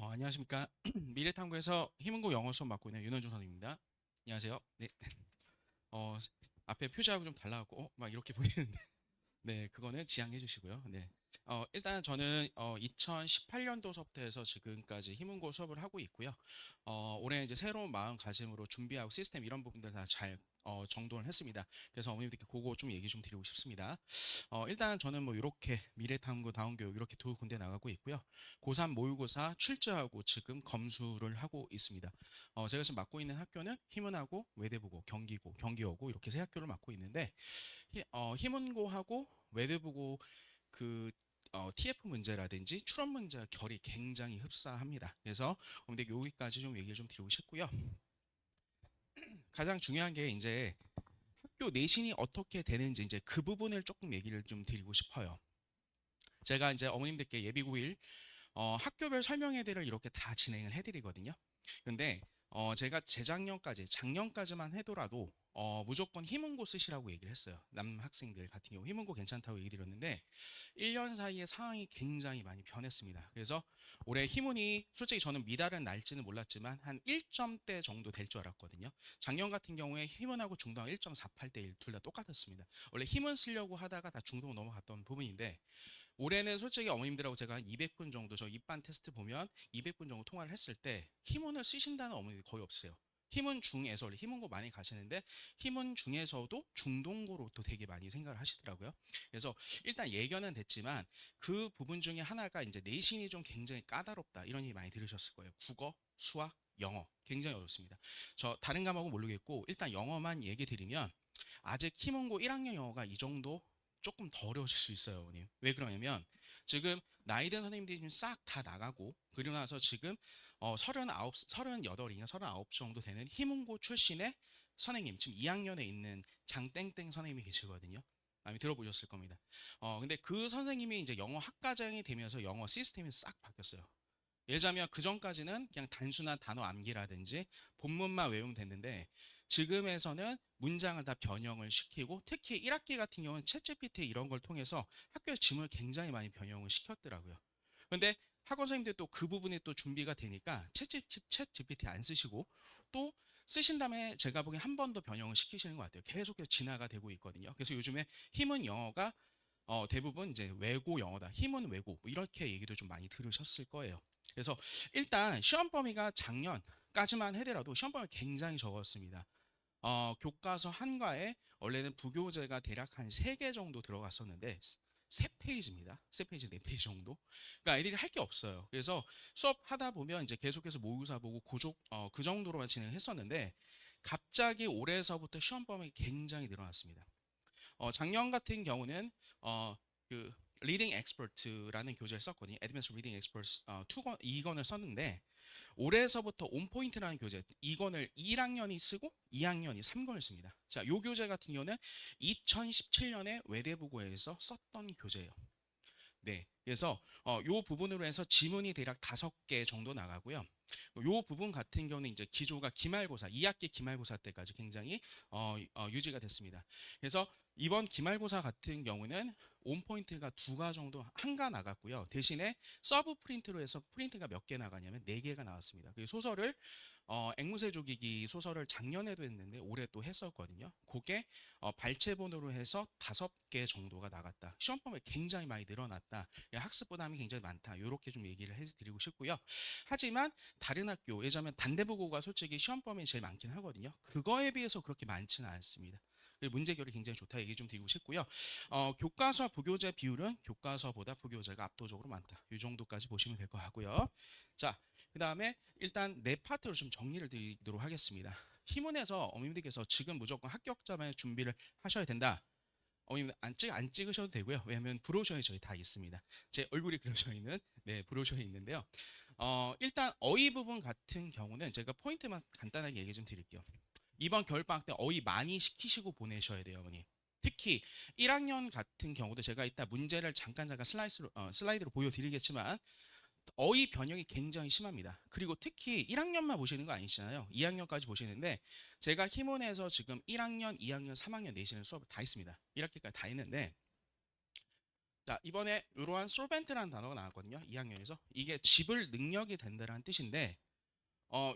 안녕하십니까. 미래탐구에서 희문고 영어 수업 맡고 있는 윤원중 선생님입니다. 안녕하세요. 네. 어, 앞에 표지하고 좀 달라갖고, 막 이렇게 보이는데, 네, 그거는 지양해 주시고요. 네. 일단 저는 2018년도 수업부터 해서 지금까지 희문고 수업을 하고 있고요. 올해 이제 새로운 마음가짐으로 준비하고 시스템 이런 부분들 다 잘 정돈을 했습니다. 그래서 어머님들께 그거 좀 얘기 좀 드리고 싶습니다. 일단 저는 뭐 이렇게 미래탐구 다운교육 이렇게 두 군데 나가고 있고요. 고3 모의고사 출제하고 지금 검수를 하고 있습니다. 제가 지금 맡고 있는 학교는 희문하고 외대부고 경기고 경기여고 이렇게 세 학교를 맡고 있는데 희문고하고 외대부고 그 TF 문제라든지 출원 문제 결이 굉장히 흡사합니다. 그래서 근데 여기까지 좀 얘기를 좀 드리고 싶고요. 가장 중요한 게 이제 학교 내신이 어떻게 되는지 이제 그 부분을 조금 얘기를 좀 드리고 싶어요. 제가 이제 어머님들께 예비고일 학교별 설명회들을 이렇게 다 진행을 해드리거든요. 근데 제가 재작년까지 작년까지만 해도라도 무조건 희문고 쓰시라고 얘기를 했어요. 남학생들 같은 경우 희문고 괜찮다고 얘기 드렸는데 1년 사이에 상황이 굉장히 많이 변했습니다. 그래서 올해 희문이 솔직히 저는 미달은 날지는 몰랐지만 한 1점대 정도 될 줄 알았거든요. 작년 같은 경우에 희문하고 중등 1.48대 1 둘 다 똑같았습니다. 원래 희문 쓰려고 하다가 다 중등 넘어갔던 부분인데 올해는 솔직히 어머님들하고 제가 한 200분 정도 저 입반 테스트 보면 200분 정도 통화를 했을 때 희문을 쓰신다는 어머니들이 거의 없어요. 희문 중에서 원래 희문고 많이 가시는데 희문 중에서도 중동고로 또 되게 많이 생각을 하시더라고요. 그래서 일단 예견은 됐지만 그 부분 중에 하나가 이제 내신이 좀 굉장히 까다롭다 이런 얘기 많이 들으셨을 거예요. 국어, 수학, 영어 굉장히 어렵습니다. 저 다른 과목은 모르겠고 일단 영어만 얘기 드리면 아직 희문고 1학년 영어가 이 정도 조금 더 어려우실 수 있어요, 어머님. 왜 그러냐면 지금 나이든 선생님들이 지금 싹 다 나가고 그리고 나서 지금 39, 38인가 39 정도 되는 희문고 출신의 선생님, 지금 2학년에 있는 장땡땡 선생님이 계시거든요. 많이 들어보셨을 겁니다. 근데 그 선생님이 이제 영어 학과장이 되면서 영어 시스템이 싹 바뀌었어요. 예를 들자면 그 전까지는 그냥 단순한 단어 암기라든지 본문만 외우면 됐는데 지금에서는 문장을 다 변형을 시키고 특히 1학기 같은 경우는 챗GPT 이런 걸 통해서 학교에서 지문을 굉장히 많이 변형을 시켰더라고요. 근데 학원 선생님들 또 그 부분이 또 준비가 되니까 챗GPT 안 쓰시고 또 쓰신 다음에 제가 보기엔 한 번 더 변형을 시키시는 것 같아요. 계속해서 진화가 되고 있거든요. 그래서 요즘에 힘은 영어가 대부분 이제 외고 영어다. 힘은 외고. 뭐 이렇게 얘기도 좀 많이 들으셨을 거예요. 그래서 일단 시험 범위가 작년까지만 해더라도 시험 범위가 굉장히 적었습니다. 교과서 한과에 원래는 부교재가 대략 한 3개 정도 들어갔었는데 3페이지입니다. 3페이지, 4페이지 정도. 그러니까 애들이 할 게 없어요. 그래서 수업 하다 보면 이제 계속해서 모의고사 보고 그 정도로만 진행했었는데 갑자기 올해서부터 시험 범위가 굉장히 늘어났습니다. 작년 같은 경우는 그 리딩 엑스퍼트라는 교재를 썼거든요. Advanced Reading Experts 2권을 썼는데 올해서부터 온포인트라는 교재 2권을 1학년이 쓰고 2학년이 3권을 씁니다. 자, 요 교재 같은 경우는 2017년에 외대부고에서 썼던 교재예요. 네. 그래서 요 부분으로 해서 지문이 대략 5개 정도 나가고요. 요 부분 같은 경우는 이제 기조가 기말고사, 2학기 기말고사 때까지 굉장히 유지가 됐습니다. 그래서 이번 기말고사 같은 경우는 온포인트가 2가 정도 한가 나갔고요. 대신에 서브 프린트로 해서 프린트가 몇 개 나가냐면 4개가 나왔습니다. 그 소설을 앵무새 죽이기 소설을 작년에도 했는데 올해 또 했었거든요. 그게 발췌본으로 해서 5개 정도가 나갔다. 시험 범위 굉장히 많이 늘어났다. 학습 부담이 굉장히 많다. 이렇게 좀 얘기를 해드리고 싶고요. 하지만 다른 학교, 예전에 단대부고가 솔직히 시험 범위 제일 많긴 하거든요. 그거에 비해서 그렇게 많지는 않습니다. 문제결이 굉장히 좋다 얘기 좀 드리고 싶고요. 교과서 부교재 비율은 교과서보다 부교재가 압도적으로 많다. 이 정도까지 보시면 될 것 같고요. 자, 그 다음에 일단 네 파트로 좀 정리를 드리도록 하겠습니다. 희문에서 어머님들께서 지금 무조건 합격자만 준비를 하셔야 된다. 어머님 안 찍으셔도 되고요. 왜냐하면 브로셔에 저희 다 있습니다. 제 얼굴이 그려져 있는 네 브로셔에 있는데요. 일단 어휘 부분 같은 경우는 제가 포인트만 간단하게 얘기 좀 드릴게요. 이번 겨울방학 때 어휘 많이 시키시고 보내셔야 돼요, 어머니. 특히 1학년 같은 경우도 제가 이따 문제를 잠깐 슬라이드로 보여드리겠지만 어휘 변형이 굉장히 심합니다. 그리고 특히 1학년만 보시는 거 아니시잖아요. 2학년까지 보시는데 제가 희문에서 지금 1학년, 2학년, 3학년 내시는 수업을 다 있습니다. 1학기까지 다 있는데 자, 이번에 이러한 솔벤트라는 단어가 나왔거든요. 2학년에서. 이게 집을 능력이 된다는 뜻인데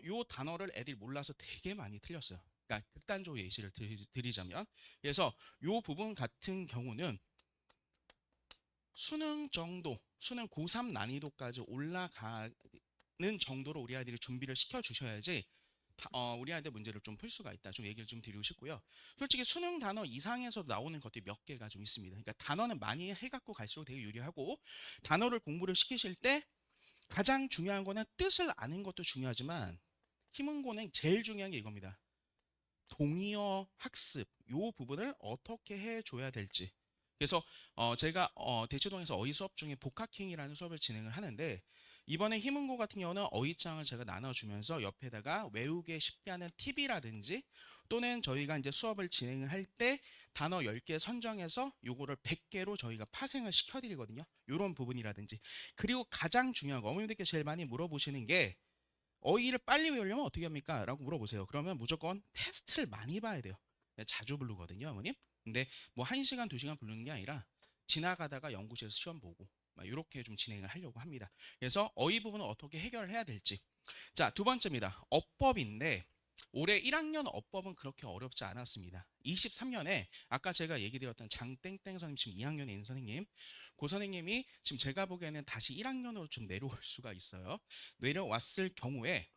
요 단어를 애들이 몰라서 되게 많이 틀렸어요. 그러니까 극단적으로 예시를 드리자면, 그래서 요 부분 같은 경우는 수능 정도, 수능 고3 난이도까지 올라가는 정도로 우리 아이들이 준비를 시켜 주셔야지 우리 아이들 문제를 좀 풀 수가 있다. 좀 얘기를 좀 드리고 싶고요. 솔직히 수능 단어 이상에서 나오는 것들이 몇 개가 좀 있습니다. 그러니까 단어는 많이 해갖고 갈수록 되게 유리하고, 단어를 공부를 시키실 때 가장 중요한 거는 뜻을 아는 것도 중요하지만 희문고는 제일 중요한 게 이겁니다. 동의어 학습 요 부분을 어떻게 해줘야 될지. 그래서 제가 대치동에서 어휘 수업 중에 복학행이라는 수업을 진행을 하는데, 이번에 희문고 같은 경우는 어휘장을 제가 나눠주면서 옆에다가 외우기 쉽게 하는 팁이라든지, 또는 저희가 이제 수업을 진행을 할 때 단어 10개 선정해서 요거를 100개로 저희가 파생을 시켜드리거든요. 요런 부분이라든지. 그리고 가장 중요한 거, 어머님들께 제일 많이 물어보시는 게 어휘를 빨리 외우려면 어떻게 합니까? 라고 물어보세요. 그러면 무조건 테스트를 많이 봐야 돼요. 자주 부르거든요, 어머님. 근데 뭐 1시간, 2시간 부르는 게 아니라 지나가다가 연구실에서 시험 보고 이렇게 좀 진행을 하려고 합니다. 그래서 어휘 부분은 어떻게 해결을 해야 될지. 자, 두 번째입니다. 어법인데 올해 1학년 어법은 그렇게 어렵지 않았습니다. 23년에 아까 제가 얘기 드렸던 장땡땡 선생님, 지금 2학년에 있는 선생님, 그 선생님이 지금 제가 보기에는 다시 1학년으로 좀 내려올 수가 있어요. 내려왔을 경우에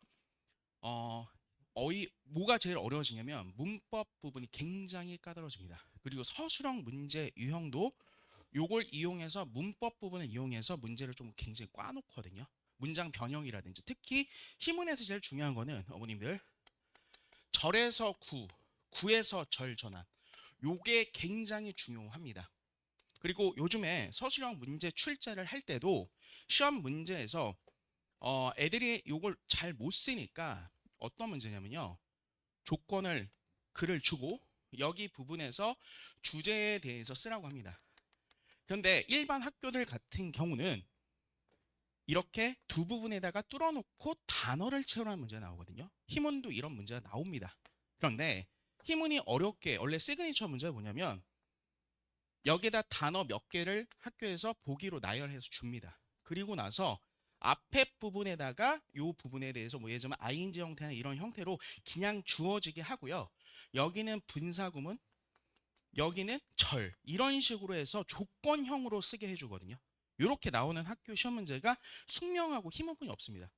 뭐가 제일 어려워지냐면 문법 부분이 굉장히 까다로워집니다. 그리고 서술형 문제 유형도 요걸 이용해서, 문법 부분을 이용해서 문제를 좀 굉장히 꽈놓거든요. 문장 변형이라든지. 특히 희문에서 제일 중요한 거는 어머님들, 절에서 구, 구에서 절 전환, 요게 굉장히 중요합니다. 그리고 요즘에 서술형 문제 출제를 할 때도 시험 문제에서 애들이 요걸 잘 못 쓰니까 어떤 문제냐면요, 조건을 글을 주고 여기 부분에서 주제에 대해서 쓰라고 합니다. 그런데 일반 학교들 같은 경우는 이렇게 두 부분에다가 뚫어놓고 단어를 채우라는 문제가 나오거든요. 희문도 이런 문제가 나옵니다. 그런데 희문이 어렵게, 원래 시그니처 문제가 뭐냐면 여기다 단어 몇 개를 학교에서 보기로 나열해서 줍니다. 그리고 나서 앞에 부분에다가 이 부분에 대해서 뭐 예를 들면 ing 형태나 이런 형태로 그냥 주어지게 하고요. 여기는 분사구문, 여기는 절, 이런 식으로 해서 조건형으로 쓰게 해주거든요. 이렇게 나오는 학교 시험 문제가 숙명하고 희문 부분이 없습니다.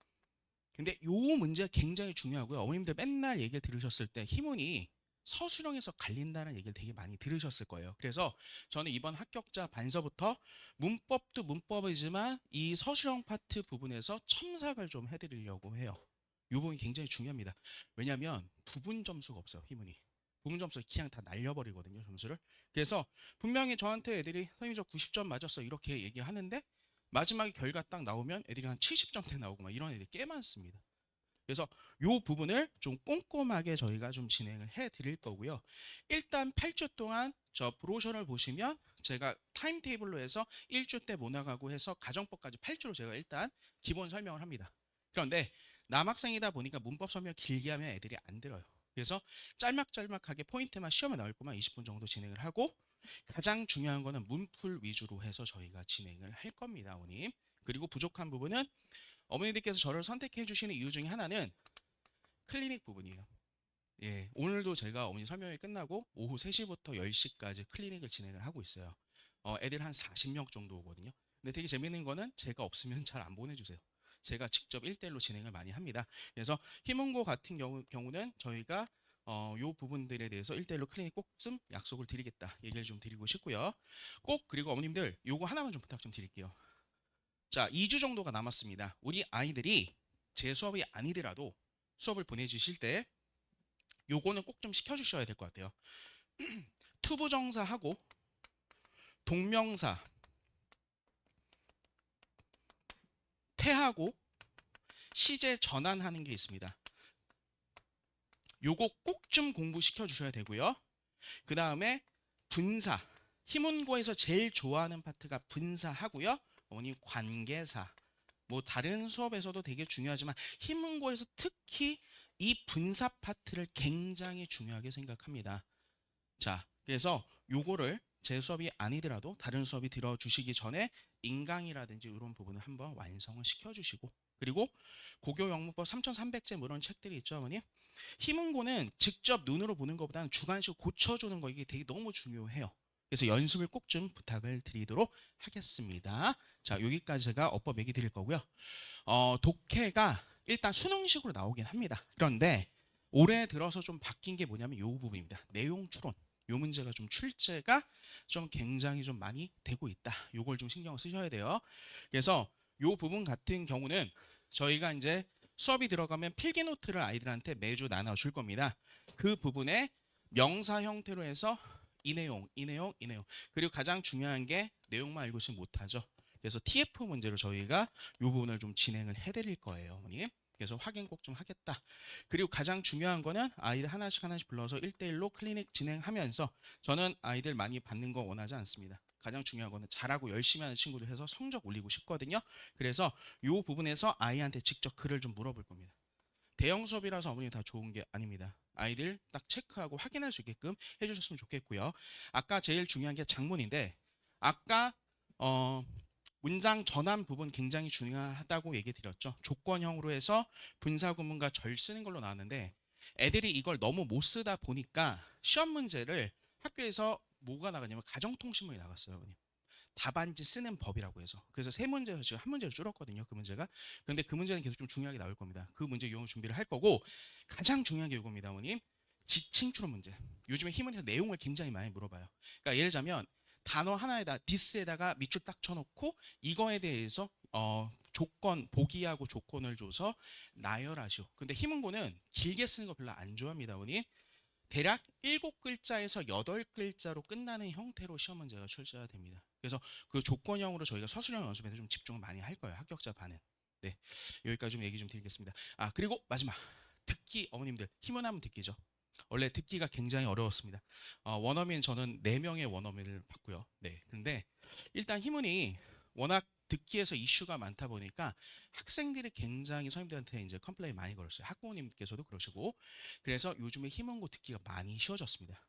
근데 요 문제가 굉장히 중요하고요. 어머님들 맨날 얘기 들으셨을 때 희문이 서술형에서 갈린다는 얘기를 되게 많이 들으셨을 거예요. 그래서 저는 이번 합격자 반서부터 문법도 문법이지만 이 서술형 파트 부분에서 첨삭을 좀 해드리려고 해요. 이 부분이 굉장히 중요합니다. 왜냐하면 부분 점수가 없어요, 희문이. 부분 점수 그냥 다 날려버리거든요, 점수를. 그래서 분명히 저한테 애들이 선생님 저 90점 맞았어 이렇게 얘기하는데 마지막에 결과 딱 나오면 애들이 한 70점대 나오고 막 이런 애들이 꽤 많습니다. 그래서 이 부분을 좀 꼼꼼하게 저희가 좀 진행을 해 드릴 거고요. 일단 8주 동안 저 브로셔를 보시면 제가 타임테이블로 해서 1주 때 뭐 나가고 해서 가정법까지 8주로 제가 일단 기본 설명을 합니다. 그런데 남학생이다 보니까 문법 설명 길게 하면 애들이 안 들어요. 그래서 짤막짤막하게 포인트만 시험에 나올 것만 20분 정도 진행을 하고, 가장 중요한 거는 문풀 위주로 해서 저희가 진행을 할 겁니다, 어머님. 그리고 부족한 부분은 어머니들께서 저를 선택해 주시는 이유 중에 하나는 클리닉 부분이에요. 예, 오늘도 제가 어머니 설명회 끝나고 오후 3시부터 10시까지 클리닉을 진행을 하고 있어요. 애들 한 40명 정도 오거든요. 근데 되게 재밌는 거는 제가 없으면 잘 안 보내주세요. 제가 직접 1대1로 진행을 많이 합니다. 그래서 희문고 같은 경우는 저희가 요 부분들에 대해서 1대1로 클리닉 꼭 좀 약속을 드리겠다 얘기를 좀 드리고 싶고요. 꼭 그리고 어머님들 요거 하나만 좀 부탁 좀 드릴게요. 자, 2주 정도가 남았습니다. 우리 아이들이 제 수업이 아니더라도 수업을 보내주실 때 요거는 꼭 좀 시켜주셔야 될 것 같아요. 투부정사하고 동명사, 태하고 시제 전환하는 게 있습니다. 요거 꼭 좀 공부시켜 주셔야 되고요. 그 다음에 분사, 희문고에서 제일 좋아하는 파트가 분사하고요. 어머니 관계사, 뭐 다른 수업에서도 되게 중요하지만 희문고에서 특히 이 분사 파트를 굉장히 중요하게 생각합니다. 자, 그래서 요거를 제 수업이 아니더라도 다른 수업이 들어주시기 전에 인강이라든지 이런 부분을 한번 완성을 시켜주시고, 그리고 고교 영문법 3300제 뭐 이런 책들이 있죠, 어머님. 희문고는 직접 눈으로 보는 것보다는 주관식 고쳐주는 거, 이게 되게 너무 중요해요. 그래서 연습을 꼭 좀 부탁을 드리도록 하겠습니다. 자, 여기까지 제가 어법 얘기 드릴 거고요. 독해가 일단 수능식으로 나오긴 합니다. 그런데 올해 들어서 좀 바뀐 게 뭐냐면 이 부분입니다. 내용 추론. 요 문제가 좀 출제가 좀 굉장히 좀 많이 되고 있다. 요걸 좀 신경을 쓰셔야 돼요. 그래서 요 부분 같은 경우는 저희가 이제 수업이 들어가면 필기 노트를 아이들한테 매주 나눠줄 겁니다. 그 부분에 명사 형태로 해서 이 내용, 이 내용, 이 내용. 그리고 가장 중요한 게 내용만 알고 있으면 못하죠. 그래서 TF 문제로 저희가 이 부분을 좀 진행을 해드릴 거예요, 어머님. 그래서 확인 꼭 좀 하겠다. 그리고 가장 중요한 거는 아이들 하나씩 불러서 1대1로 클리닉 진행하면서, 저는 아이들 많이 받는 거 원하지 않습니다. 가장 중요한 거는 잘하고 열심히 하는 친구들 해서 성적 올리고 싶거든요. 그래서 이 부분에서 아이한테 직접 글을 좀 물어볼 겁니다. 대형 수업이라서 어머니 다 좋은 게 아닙니다. 아이들 딱 체크하고 확인할 수 있게끔 해주셨으면 좋겠고요. 아까 제일 중요한 게 작문인데, 아까 문장 전환 부분 굉장히 중요하다고 얘기 드렸죠. 조건형으로 해서 분사구문과 절 쓰는 걸로 나왔는데, 애들이 이걸 너무 못 쓰다 보니까 시험 문제를 학교에서 뭐가 나가냐면 가정통신문이 나갔어요, 어머님. 답안지 쓰는 법이라고 해서. 그래서 세 문제에서 지금 한 문제를 줄었거든요, 그 문제가. 그런데 그 문제는 계속 좀 중요하게 나올 겁니다. 그 문제 유형 준비를 할 거고, 가장 중요한 게 이겁니다, 어머님. 지칭 추론 문제. 요즘에 희문에서 내용을 굉장히 많이 물어봐요. 그러니까 예를 들자면 단어 하나에다 디스에다가 밑줄 딱 쳐놓고 이거에 대해서 조건, 보기하고 조건을 줘서 나열하시오. 근데 희문고는 길게 쓰는 거 별로 안 좋아합니다, 어머님. 대략 7글자에서 8글자로 끝나는 형태로 시험 문제가 출제가 됩니다. 그래서 그 조건형으로 저희가 서술형 연습에서 좀 집중을 많이 할 거예요. 합격자 반은. 네, 여기까지 좀 얘기 좀 드리겠습니다. 그리고 마지막, 듣기. 어머님들 희문하면 듣기죠. 원래 듣기가 굉장히 어려웠습니다. 원어민 저는 4명의 원어민을 봤고요. 네, 근데 일단 희문이 워낙 듣기에서 이슈가 많다 보니까 학생들이 굉장히 선생님들한테 이제 컴플레인 많이 걸었어요. 학부모님께서도 그러시고. 그래서 요즘에 희문고 듣기가 많이 쉬워졌습니다.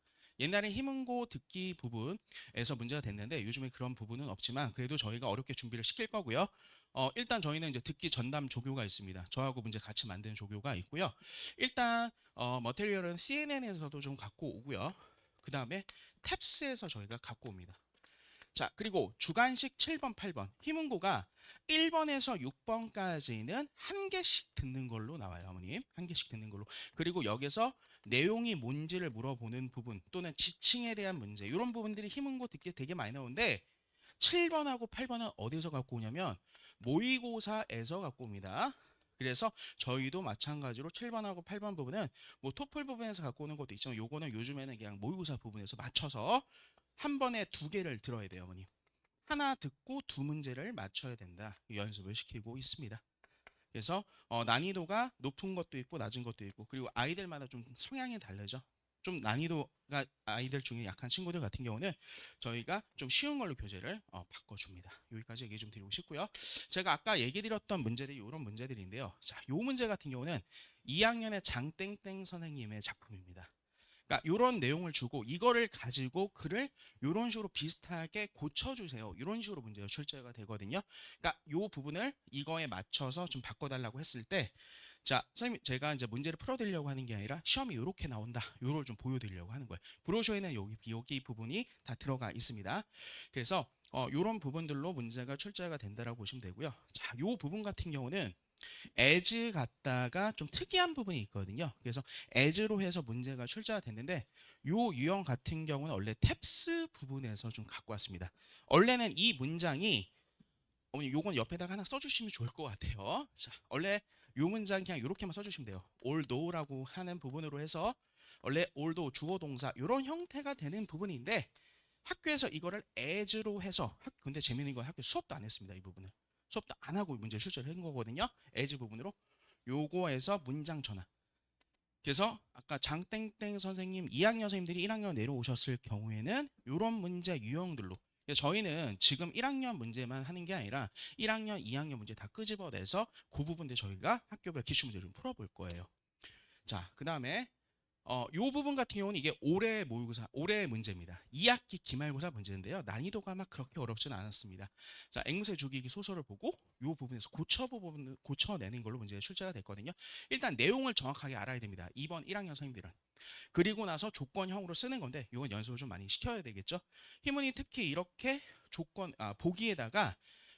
옛날에 희문고 듣기 부분에서 문제가 됐는데 요즘에 그런 부분은 없지만 그래도 저희가 어렵게 준비를 시킬 거고요. 일단 저희는 이제 듣기 전담 조교가 있습니다. 저하고 문제 같이 만드는 조교가 있고요. 일단 머테리얼은 CNN에서도 좀 갖고 오고요. 그 다음에 탭스에서 저희가 갖고 옵니다. 자, 그리고 주관식 7번, 8번. 희문고가 1번에서 6번까지는 한 개씩 듣는 걸로 나와요, 어머님. 한 개씩 듣는 걸로. 그리고 여기서 내용이 뭔지를 물어보는 부분 또는 지칭에 대한 문제, 이런 부분들이 희문고 듣기 되게 많이 나오는데 7번하고 8번은 어디서 갖고 오냐면 모의고사에서 갖고 옵니다. 그래서 저희도 마찬가지로 7번하고 8번 부분은 뭐 토플 부분에서 갖고 오는 것도 있지만 요거는 요즘에는 그냥 모의고사 부분에서 맞춰서 한 번에 2개를 들어야 돼요, 어머니. 하나 듣고 2문제를 맞춰야 된다. 연습을 시키고 있습니다. 그래서 난이도가 높은 것도 있고 낮은 것도 있고, 그리고 아이들마다 좀 성향이 다르죠. 좀 난이도가 아이들 중에 약한 친구들 같은 경우는 저희가 좀 쉬운 걸로 교재를 바꿔줍니다. 여기까지 얘기 좀 드리고 싶고요. 제가 아까 얘기 드렸던 문제들이 이런 문제들인데요. 자, 요 문제 같은 경우는 2학년의 장땡땡 선생님의 작품입니다. 그러니까 이런 내용을 주고 이거를 가지고 글을 이런 식으로 비슷하게 고쳐주세요. 이런 식으로 문제가 출제가 되거든요. 그러니까 이 부분을 이거에 맞춰서 좀 바꿔달라고 했을 때, 자, 선생님 제가 이제 문제를 풀어드리려고 하는 게 아니라 시험이 이렇게 나온다. 요걸 좀 보여드리려고 하는 거예요. 브로셔에는 여기 부분이 다 들어가 있습니다. 그래서 이런 부분들로 문제가 출제가 된다라고 보시면 되고요. 자, 이 부분 같은 경우는 as 갖다가 좀 특이한 부분이 있거든요. 그래서 as로 해서 문제가 출제가 됐는데 요 유형 같은 경우는 원래 탭스 부분에서 좀 갖고 왔습니다. 원래는 이 문장이 어머니 요건 옆에다가 하나 써주시면 좋을 것 같아요. 자, 원래 요 문장 그냥 이렇게만 써주시면 돼요. although라고 하는 부분으로 해서 원래 although 주어 동사 이런 형태가 되는 부분인데 학교에서 이거를 as로 해서 근데 재밌는 건 학교 수업도 안 했습니다. 이 부분을. 수업도 안 하고 문제 출제를 한 거거든요. as 부분으로 요거에서 문장 전환. 그래서 아까 장땡땡 선생님 2학년 선생님들이 1학년 내려오셨을 경우에는 이런 문제 유형들로, 저희는 지금 1학년 문제만 하는 게 아니라 1학년, 2학년 문제 다 끄집어내서 그 부분들 저희가 학교별 기출문제를 좀 풀어볼 거예요. 자, 그 다음에 요 부분 같은 경우는 이게 올해 모의고사, 올해 문제입니다. 2학기 기말고사 문제인데요. 난이도가 막 그렇게 어렵지는 않았습니다. 자, 앵무새 죽이기 소설을 보고 요 부분에서 고쳐내는 걸로 문제가 출제가 됐거든요. 일단 내용을 정확하게 알아야 됩니다. 이번 1학년 선생님들은. 그리고 나서 조건형으로 쓰는 건데 이건 연습을 좀 많이 시켜야 되겠죠. 희문이 특히 이렇게 보기에다가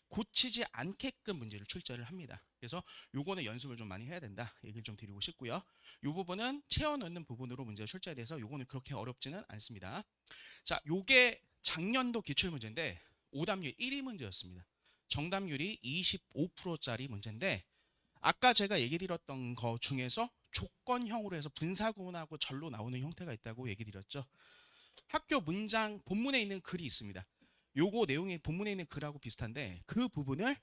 고치지 않게끔 문제를 출제를 합니다. 그래서 요거는 연습을 좀 많이 해야 된다 얘기를 좀 드리고 싶고요. 요 부분은 채워넣는 부분으로 문제가 출제가 돼서 요거는 그렇게 어렵지는 않습니다. 자, 요게 작년도 기출문제인데 오답률 1위 문제였습니다. 정답률이 25%짜리 문제인데 아까 제가 얘기 드렸던 거 중에서 조건형으로 해서 분사구문하고 절로 나오는 형태가 있다고 얘기 드렸죠. 학교 문장 본문에 있는 글이 있습니다. 요거 내용이 본문에 있는 글하고 비슷한데 그 부분을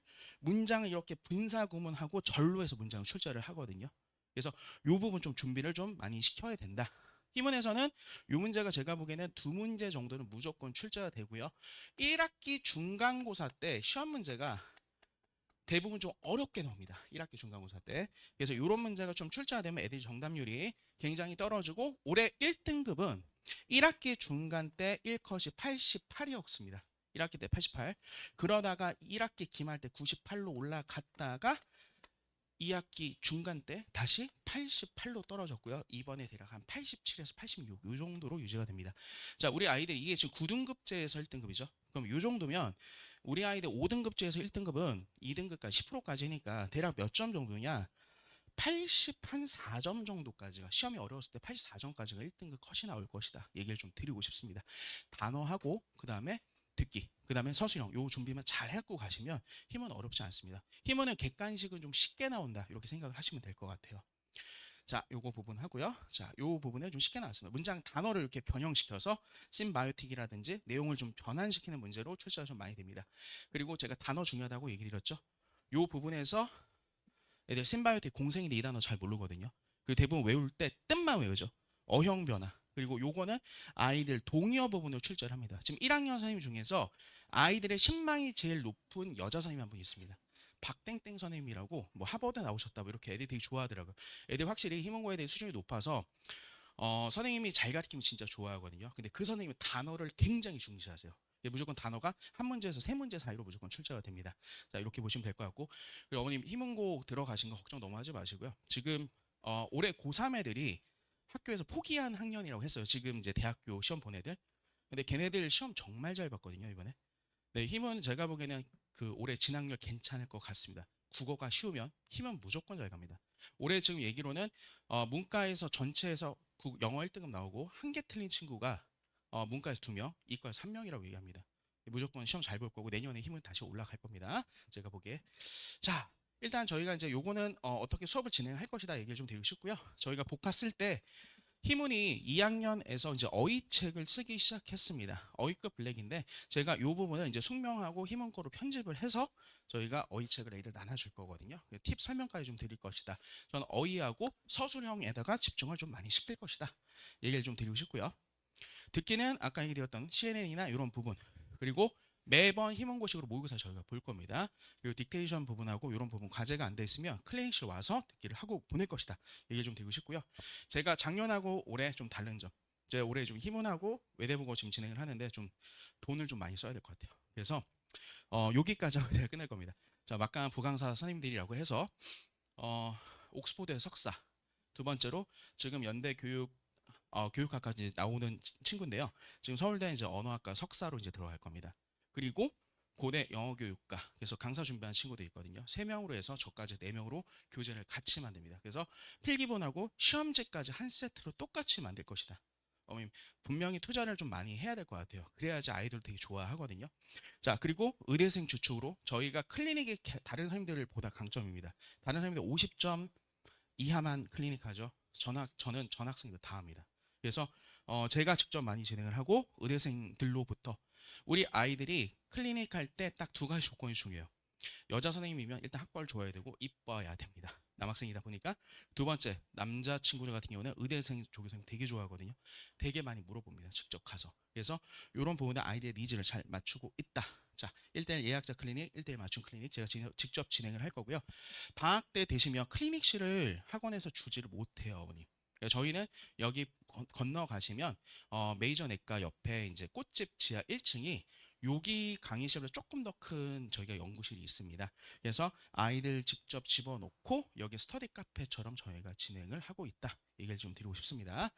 문장을 이렇게 분사구문하고 절로 해서 문장을 출제를 하거든요. 그래서 요 부분 좀 준비를 좀 많이 시켜야 된다. 희문에서는 요 문제가 제가 보기에는 2문제 정도는 무조건 출제가 되고요. 1학기 중간고사 때 시험 문제가 대부분 좀 어렵게 나옵니다. 1학기 중간고사 때. 그래서 이런 문제가 좀 출제가 되면 애들이 정답률이 굉장히 떨어지고 올해 1등급은 1학기 중간 때 1컷이 88이었습니다. 1학기 때 88. 그러다가 1학기 기말 때 98로 올라갔다가 2학기 중간 때 다시 88로 떨어졌고요. 이번에 대략 한 87에서 86 이 정도로 유지가 됩니다. 자, 우리 아이들 이게 지금 9등급제에서 1등급이죠. 그럼 이 정도면 우리 아이들 5등급제에서 1등급은 2등급까지 10%까지니까 대략 몇 점 정도냐? 84점 정도까지가 시험이 어려웠을 때 84점까지가 1등급 컷이 나올 것이다. 얘기를 좀 드리고 싶습니다. 단어하고 그다음에 듣기, 그다음에 서술형 요 준비만 잘 해갖고 가시면 힘은 어렵지 않습니다. 힘은 객관식은 좀 쉽게 나온다 이렇게 생각을 하시면 될 것 같아요. 자, 요거 부분 하고요. 자, 요 부분에 좀 쉽게 나왔습니다. 문장 단어를 이렇게 변형시켜서 심바이오틱이라든지 내용을 좀 변환시키는 문제로 출제가 좀 많이 됩니다. 그리고 제가 단어 중요하다고 얘기 드렸죠. 요 부분에서 애들 심바이오틱 공생인데 이 단어 잘 모르거든요. 그리고 대부분 외울 때 뜻만 외우죠. 어형 변화. 그리고 요거는 아이들 동의어 부분으로 출제를 합니다. 지금 1학년 선생님 중에서 아이들의 신망이 제일 높은 여자 선생님이 한 분 있습니다. 박땡땡 선생님이라고 뭐 하버드 나오셨다 뭐 이렇게 애들이 되게 좋아하더라고요. 애들 확실히 희망고에 대해 수준이 높아서 선생님이 잘 가르치면 진짜 좋아하거든요. 근데 그 선생님은 단어를 굉장히 중시하세요. 무조건 단어가 한 문제에서 세 문제 사이로 무조건 출제가 됩니다. 자, 이렇게 보시면 될 것 같고, 그리고 어머님 희문고 들어가신 거 걱정 너무 하지 마시고요. 지금 올해 고3 애들이 학교에서 포기한 학년이라고 했어요. 지금 이제 대학교 시험 본 애들. 근데 걔네들 시험 정말 잘 봤거든요, 이번에. 네, 힘은 제가 보기에는 그 올해 진학률 괜찮을 것 같습니다. 국어가 쉬우면 힘은 무조건 잘 갑니다. 올해 지금 얘기로는 문과에서 전체에서 영어 1등급 나오고 한 개 틀린 친구가 문과에서 2명, 이과에서 3명이라고 얘기합니다. 무조건 시험 잘 볼 거고 내년에 힘은 다시 올라갈 겁니다. 제가 보기에. 자, 일단 저희가 이제 요거는 어떻게 수업을 진행할 것이다 얘기를 좀 드리고 싶고요. 저희가 복화 쓸 때 희문이 2학년에서 이제 어휘책을 쓰기 시작했습니다. 어휘급 블랙인데 제가 이 부분은 이제 숙명하고 희문 거로 편집을 해서 저희가 어휘책을 애들 나눠줄 거거든요. 팁 설명까지 좀 드릴 것이다. 저는 어휘하고 서술형에다가 집중을 좀 많이 시킬 것이다. 얘기를 좀 드리고 싶고요. 듣기는 아까 얘기 드렸던 CNN이나 이런 부분 그리고 매번 희문고식으로 모의고사 저희가 볼 겁니다. 그리고 딕테이션 부분하고 이런 부분 과제가 안 돼 있으면 클리닉실 와서 듣기를 하고 보낼 것이다. 얘기 좀 드리고 싶고요. 제가 작년하고 올해 좀 다른 점. 제가 올해 좀 희문하고 외대국어 지금 진행을 하는데 좀 돈을 좀 많이 써야 될 것 같아요. 그래서 여기까지 하고 제가 끝낼 겁니다. 자, 막강한 부강사 선생님들이라고 해서 옥스포드의 석사. 두 번째로 지금 연대 교육학까지 나오는 친구인데요. 지금 서울대 이제 언어학과 석사로 이제 들어갈 겁니다. 그리고 고대 영어교육과 그래서 강사 준비한 친구도 있거든요. 3명으로 해서 저까지 4명으로 교재를 같이 만듭니다. 그래서 필기본하고 시험지까지 한 세트로 똑같이 만들 것이다. 어머님 분명히 투자를 좀 많이 해야 될 것 같아요. 그래야지 아이들 되게 좋아하거든요. 자, 그리고 의대생 주축으로 저희가 클리닉이 다른 선생님들보다 강점입니다. 다른 선생님들 50점 이하만 클리닉 하죠. 저는 전학생들 다 합니다. 그래서 제가 직접 많이 진행을 하고 의대생들로부터 우리 아이들이 클리닉 할 때 딱 2가지 조건이 중요해요. 여자 선생님이면 일단 학벌 좋아야 되고 이뻐야 됩니다. 남학생이다 보니까. 두 번째, 남자친구들 같은 경우는 의대생 조교생 되게 좋아하거든요. 되게 많이 물어봅니다. 직접 가서. 그래서 이런 부분에 아이들의 니즈를 잘 맞추고 있다. 자, 1대1 예약자 클리닉, 1대1 맞춤 클리닉 제가 직접 진행을 할 거고요. 방학 때 되시면 클리닉실을 학원에서 주지를 못해요, 어머님. 저희는 여기 건너가시면 메이저 내과 옆에 이제 꽃집 지하 1층이 여기 강의실보다 조금 더 큰 저희가 연구실이 있습니다. 그래서 아이들 직접 집어넣고 여기 스터디 카페처럼 저희가 진행을 하고 있다. 얘기를 좀 드리고 싶습니다.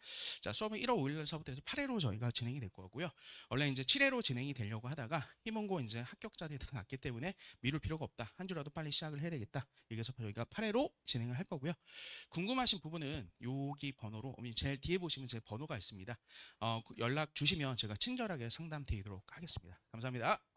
자, 수업은 1월 5일서부터 해서 8회로 저희가 진행이 될 거고요. 원래 이제 7회로 진행이 되려고 하다가 희문고 이제 합격자들이 다 났기 때문에 미룰 필요가 없다. 한 주라도 빨리 시작을 해야 되겠다. 여기서 저희가 8회로 진행을 할 거고요. 궁금하신 부분은 여기 번호로 제일 뒤에 보시면 제 번호가 있습니다. 연락 주시면 제가 친절하게 상담 드리도록 하겠습니다. 감사합니다.